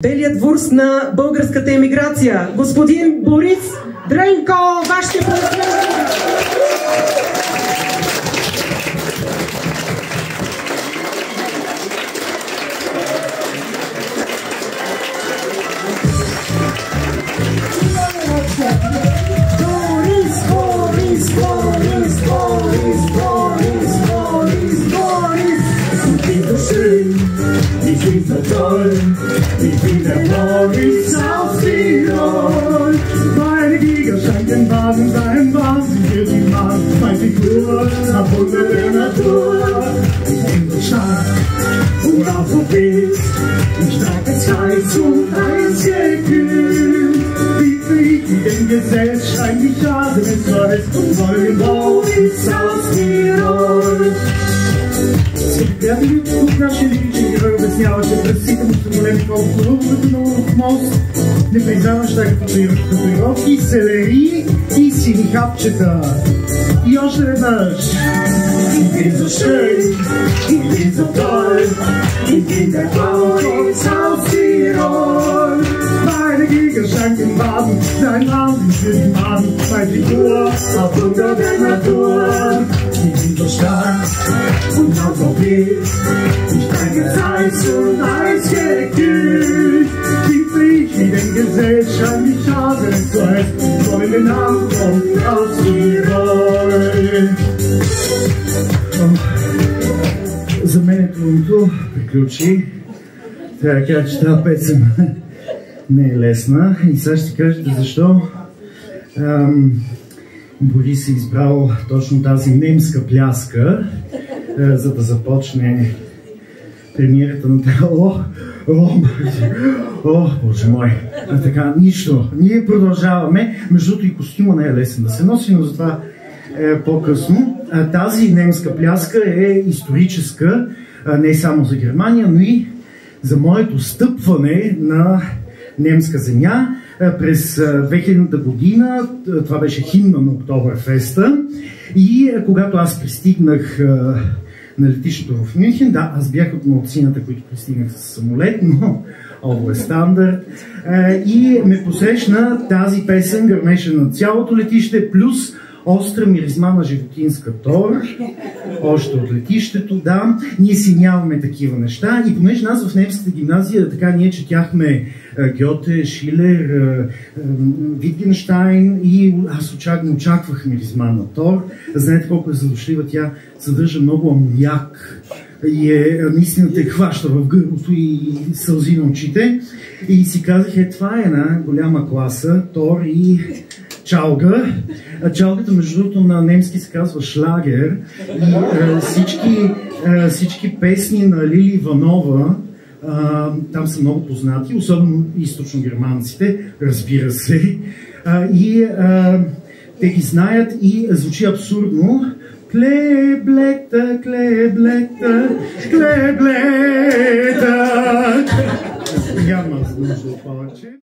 Белият вурс на българската емиграция, господин Борис Дренко, вашите поздравления! Ich bin so toll, ich bin der Boris aus Tirol. Meine Gigaschankenwagen, sein Wahnsinn für die Macht, meine Figur, nach Wunder der Natur. Ich bin so stark und auch so fit, in starker Zeit und eisgekühlt. Wie den Gesetz scheint die Schade mit Weiß und neuen Boris aus Tirol. Бяха тук наши лични герои обясняваше пресително самолет, колко в мост, не признаваш татуировки, селери и сини хапчета. И още веднъж. Ich bin so schön, ich bin so toll, ich bin der Boris aus Tirol. Meine Gigaschanken baden, dein Wahnsinn für die Maden, meine Figur auf Wunder der Natur. Ich bin so stark und auch so wild, ich steige Eis und Eis gekühlt. Lieblich wie den Gesetz scheint die Schade zu heiß, voll in Nacht und aus Tirol. За мен трудното приключи. Трябва да кажа, че тази песен не е лесна. И сега ще кажете защо Борис е избрал точно тази немска пляска, за да започне премиерата на тази. Боже мой! Така, нищо. Ние продължаваме. Между другото и костюма не е лесен да се носи, но затова по-късно. Тази немска пляска е историческа не само за Германия, но и за моето стъпване на немска земя през 2000-та година. Това беше химна на Октоберфеста. И когато аз пристигнах на летището в Мюнхен, да, аз бях от малцината, които пристигнах с самолет, но ovo е стандарт. И ме посрещна тази песен, гърмеше на цялото летище, плюс остра миризма на животинска тор, още от летището, да. Ние си нямаме такива неща и понеже нас в немската гимназия така ние четяхме Гьоте, Шилер, Витгенштайн и аз очаквах миризма на тор. Знаете колко е задушлива, тя съдържа много амоняк и наистина те хваща в гърлото и сълзи на очите. И си казах, това е една голяма класа, тор и чалга. Чалгата, между другото, на немски се казва шлагер. И всички песни на Лили Иванова там са много познати, особено източно-германците, разбира се. И те ги знаят и звучи абсурдно. Клеблета, клеблета, клеблета. Няма нужда повече.